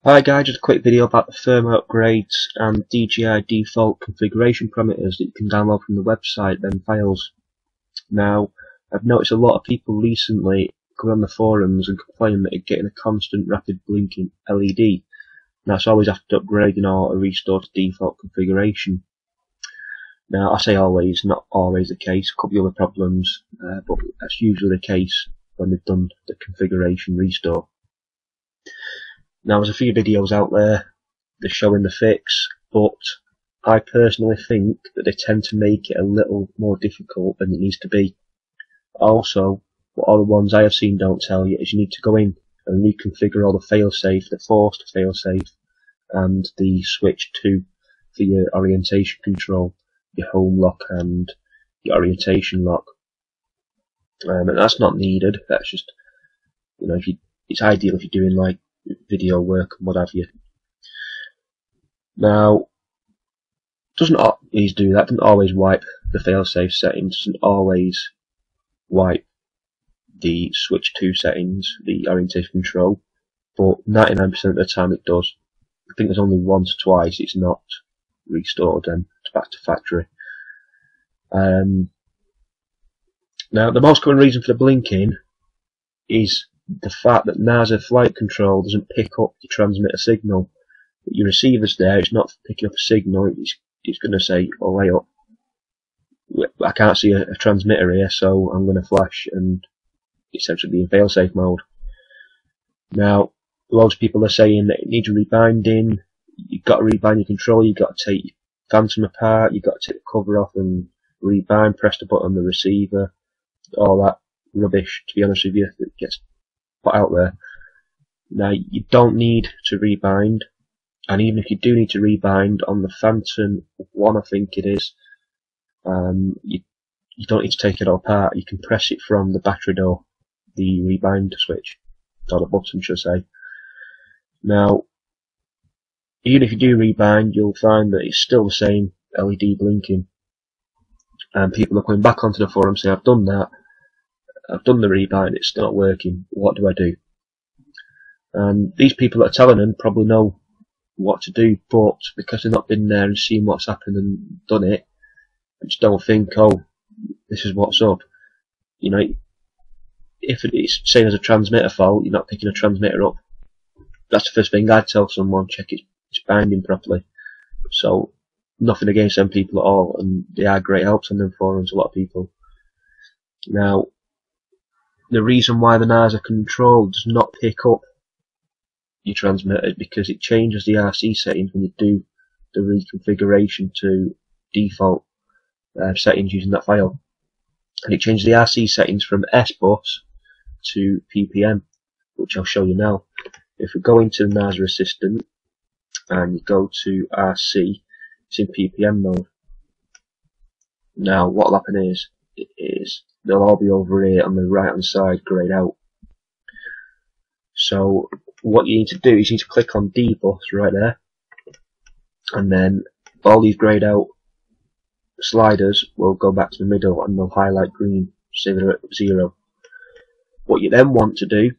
Hi guys, just a quick video about the firmware upgrades and DJI default configuration parameters that you can download from the website, them files. Now, I've noticed a lot of people recently go on the forums and complain that they're getting a constant rapid blinking LED. And that's always after upgrading or a restore to default configuration. Now, I say always, not always the case, a couple of other problems, but that's usually the case when they've done the configuration restore. Now there's a few videos out there that are showing the fix, but I personally think that they tend to make it a little more difficult than it needs to be. Also, what all the ones I have seen don't tell you is you need to go in and reconfigure all the failsafe, the forced failsafe, and the switch 2 for your orientation control, your home lock and your orientation lock. And that's not needed. That's just, it's ideal if you're doing like video work and what have you. Now, doesn't always do that, doesn't always wipe the failsafe settings, doesn't always wipe the switch 2 settings, the orientation control, but 99% of the time it does. I think there's only once or twice it's not restored and back to factory. Now, the most common reason for the blinking is the fact that Naza flight control doesn't pick up your transmitter signal. Your receiver's there, it's not picking up a signal, it's going to say, oh wait up, I can't see a transmitter here, so I'm going to flash and essentially be in failsafe mode. Now, loads of people are saying that it needs rebinding, you've got to rebind your controller, you've got to take your phantom apart, you've got to take the cover off and rebind, press the button on the receiver, all that rubbish, to be honest with you, that gets put out there. Now, you don't need to rebind, and even if you do need to rebind on the Phantom 1, I think it is, you don't need to take it all apart. You can press it from the battery door, the rebind switch, or the button, should I say. Now, even if you do rebind, you'll find that it's still the same LED blinking, and people are coming back onto the forum saying, I've done that, I've done the rebind, it's still not working, what do I do? And these people that are telling them probably know what to do, but because they've not been there and seen what's happened and done it, they just don't think, oh, this is what's up. If it's saying there's a transmitter fault, you're not picking a transmitter up, that's the first thing I'd tell someone, check it's binding properly. So, nothing against them people at all, and they are great helps on them forums, a lot of people. Now, the reason why the Naza control does not pick up your transmitter is because it changes the RC settings when you do the reconfiguration to default settings using that file. And it changes the RC settings from S-bus to PPM, which I'll show you now. If we go into the Naza Assistant and you go to RC, it's in PPM mode. Now, what will happen is they'll all be over here on the right hand side, grayed out. So what you need to do is you need to click on D-bus right there, and then all these grayed out sliders will go back to the middle and they'll highlight green, say they're at 0. What you then want to do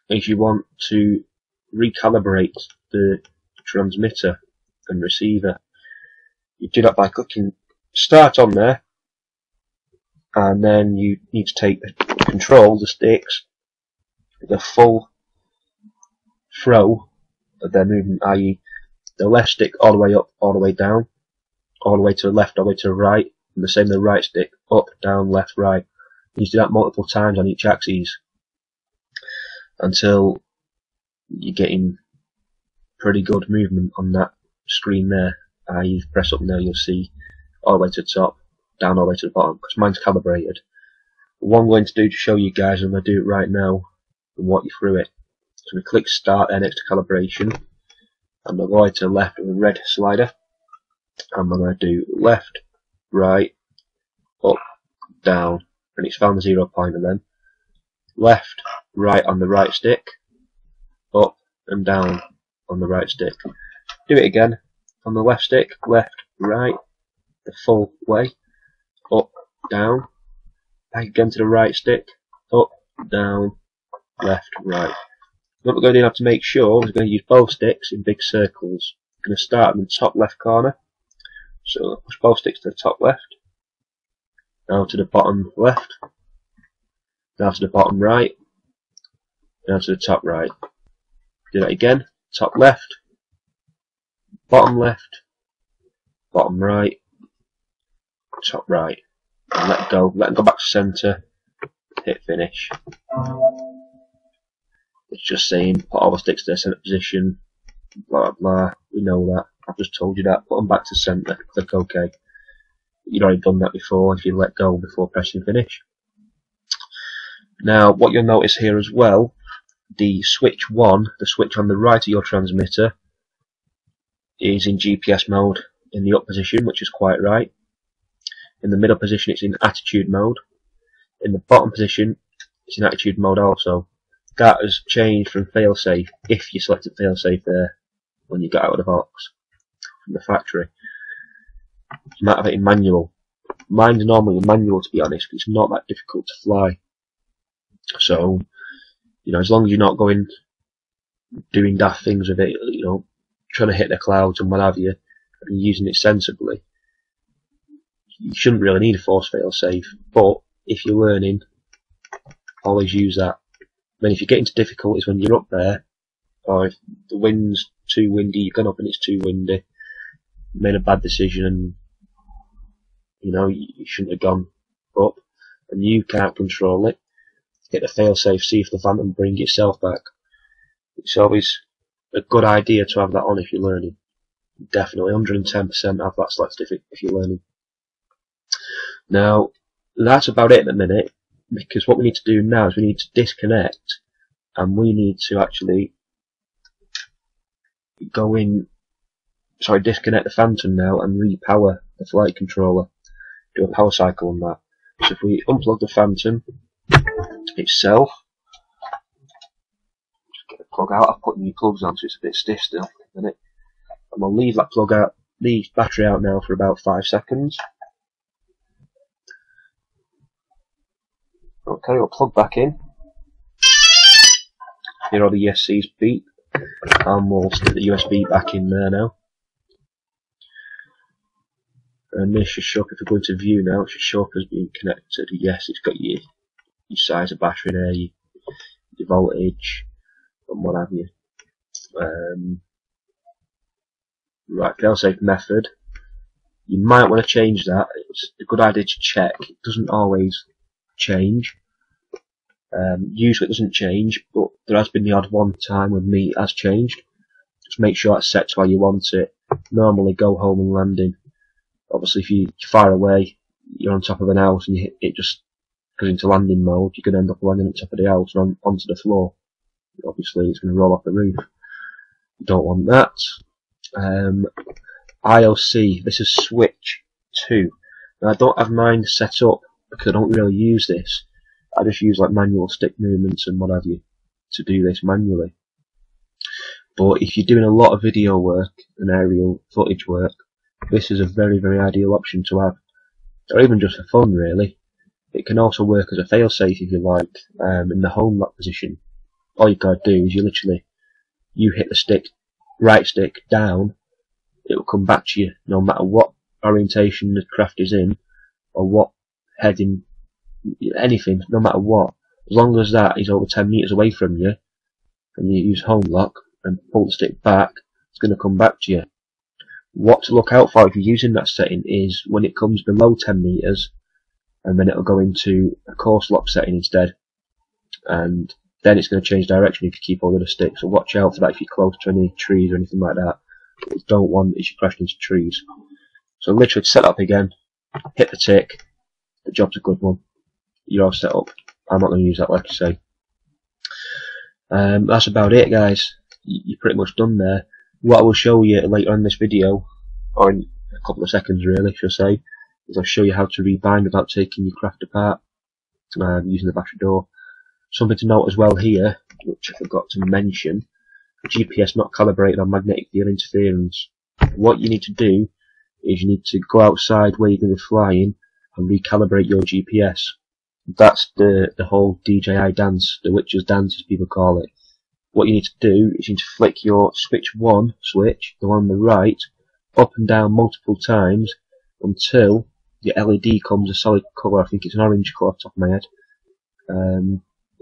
is you want to recalibrate the transmitter and receiver. You do that by clicking start on there, and then you need to take the control, the sticks, the full throw of their movement, i.e. the left stick all the way up, all the way down, all the way to the left, all the way to the right, and the same the right stick, up, down, left, right. You need to do that multiple times on each axis until you're getting pretty good movement on that screen there. You press up now, you'll see all the way to the top, down all the way to the bottom, because mine's calibrated. What I'm going to do to show you guys, I'm going to do it right now and walk you through it. So we click start there next to calibration, and we'll go to the left with a red slider, and we're going to do left, right, up, down, and it's found the 0 pointer then. Left, right on the right stick, up and down on the right stick. Do it again on the left stick, left, right, the full way, up, down, back again to the right stick, up, down, left, right. What we're going to have to make sure is we're going to use both sticks in big circles. We're going to start in the top left corner. So push both sticks to the top left. Now to the bottom left. Now to the bottom right. Now to the top right. Do that again. Top left. Bottom left. Bottom right. Top right. And let go. Let them go back to centre. Hit finish. It's just saying put all the sticks to their centre position. Blah blah. We know that. I've just told you that. Put them back to centre. Click OK. You've already done that before if you let go before pressing finish. Now what you'll notice here as well, the switch 1, the switch on the right of your transmitter, is in GPS mode in the up position, which is quite right. In the middle position it's in attitude mode. In the bottom position it's in attitude mode also. That has changed from failsafe, if you selected failsafe there when you got out of the box from the factory. You might have it in manual. Mine's normally in manual, to be honest, but it's not that difficult to fly. So, you know, as long as you're not going doing daft things with it, you know, trying to hit the clouds and what have you, and using it sensibly, you shouldn't really need a force failsafe. But if you're learning, always use that. Then if you get into difficulties when you're up there, or if the wind's too windy, you've gone up and it's too windy, made a bad decision, and you know you shouldn't have gone up, and you can't control it, get the failsafe, see if the phantom bring itself back. It's always a good idea to have that on if you're learning. Definitely 110% have that selected if you're learning. Now that's about it at the minute, because what we need to do now is we need to disconnect, and we need to actually disconnect the phantom now and repower the flight controller. Do a power cycle on that. So if we unplug the phantom itself, just get the plug out. I've put new plugs on so it's a bit stiff still, isn't it? And we'll leave that plug out, leave battery out now for about 5 seconds. Okay, we'll plug back in. Hear all the ESCs beep, and we'll stick the USB back in there now. And this should show up if we go into view now. It should show up as being connected. Yes, it's got your size of battery there, your voltage, and what have you. Right, failsafe method. You might want to change that. It's a good idea to check. It doesn't always change. Usually it doesn't change, but there has been the odd one time when me it has changed. Just make sure it's set to how you want it. Normally go home and landing. Obviously if you're far away, you're on top of an house and it just goes into landing mode, you're going to end up landing on top of the house and onto the floor. Obviously it's going to roll off the roof. You don't want that. IOC, this is switch 2. Now I don't have mine set up because I don't really use this. I just use like manual stick movements and what have you to do this manually. But if you're doing a lot of video work and aerial footage work, this is a very, very ideal option to have. Or even just for fun really. It can also work as a failsafe if you like, in the home lock position. All you've got to do is you hit the stick, right stick down, it will come back to you no matter what orientation the craft is in, or what heading, anything, no matter what. As long as that is over 10 meters away from you, and you use home lock and pull the stick back, it's going to come back to you. What to look out for if you're using that setting is when it comes below 10 meters, and then it'll go into a course lock setting instead, and then it's going to change direction if you keep hold of the stick. So watch out for that if you're close to any trees or anything like that. What you don't want is you crash into trees. So literally set up again, hit the tick, the job's a good one. You're all set up. I'm not going to use that like I say. That's about it guys. You're pretty much done there. What I will show you later on in this video, or in a couple of seconds really, should I say, is I'll show you how to rebind without taking your craft apart, using the battery door. Something to note as well here, which I forgot to mention, GPS not calibrated on magnetic field interference. What you need to do is you need to go outside where you're going to be flying and recalibrate your GPS. That's the whole DJI dance, the witch's dance as people call it. what you need to do is you need to flick your switch 1 switch, the one on the right, up and down multiple times until your LED comes a solid colour. I think it's an orange colour off the top of my head. I'm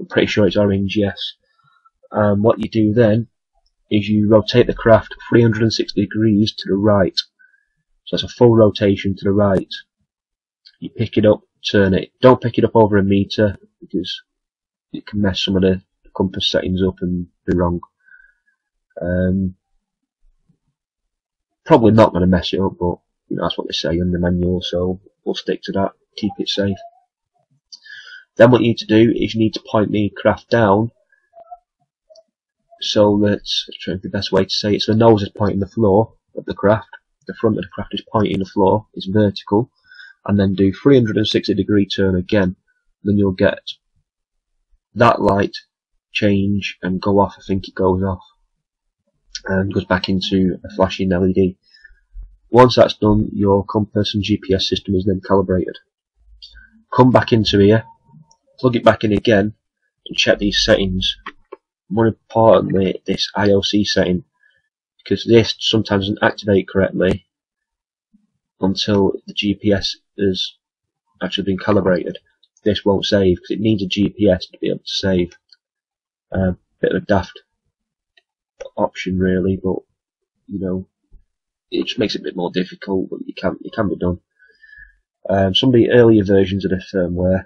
pretty sure it's orange, yes. What you do then is you rotate the craft 360 degrees to the right. So that's a full rotation to the right. You pick it up, turn it. Don't pick it up over a meter because it can mess some of the compass settings up and be wrong. Probably not going to mess it up, but you know, that's what they say in the manual, so we'll stick to that, keep it safe. Then what you need to do is you need to point the craft down so that, let's try the best way to say it, so the nose is pointing the floor of the craft, the front of the craft is pointing the floor, it's vertical, and then do 360 degree turn again. Then you'll get that light change and go off. I think it goes off and goes back into a flashing LED. Once that's done, your compass and GPS system is then calibrated. Come back into here, plug it back in again and check these settings. More importantly, this IOC setting, because this sometimes doesn't activate correctly until the GPS has actually been calibrated. This won't save because it needs a GPS to be able to save. Bit of a daft option really, but you know, it just makes it a bit more difficult, but it can be done. Some of the earlier versions of the firmware,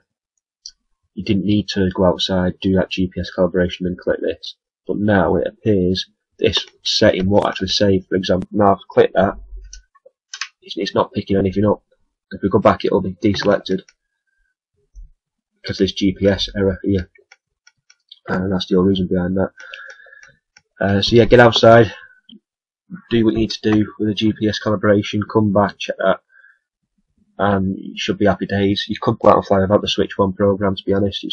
you didn't need to go outside, do that GPS calibration and click this, but now it appears this setting won't actually save. For example, now I've clicked that, it's not picking anything up. If we go back, it'll be deselected because there's GPS error here, and that's the only reason behind that. So yeah, get outside, do what you need to do with the GPS calibration, come back, check that, and you should be happy days. You could go out and fly without the Switch 1 program, to be honest.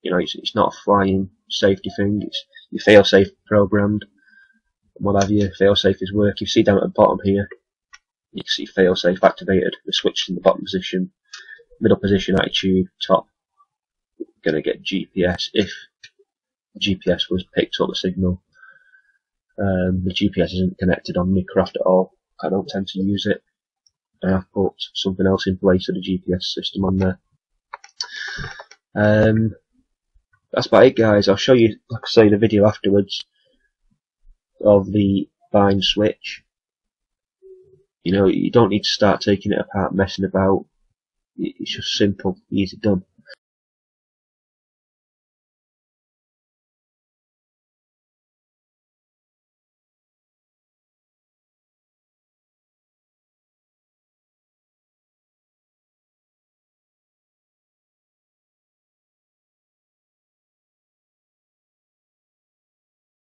It's not a flying safety thing, it's your fail-safe programmed, what have you. Fail-safe is work. You see down at the bottom here, you can see fail-safe activated, the switch in the bottom position, middle position, attitude, top, gonna get GPS if GPS was picked up the signal. The GPS isn't connected on my craft at all. I don't tend to use it. I've put something else in place of the GPS system on there. That's about it, guys. I'll show you, like I say, the video afterwards of the bind switch. You know, you don't need to start taking it apart, messing about. It's just simple, easy done.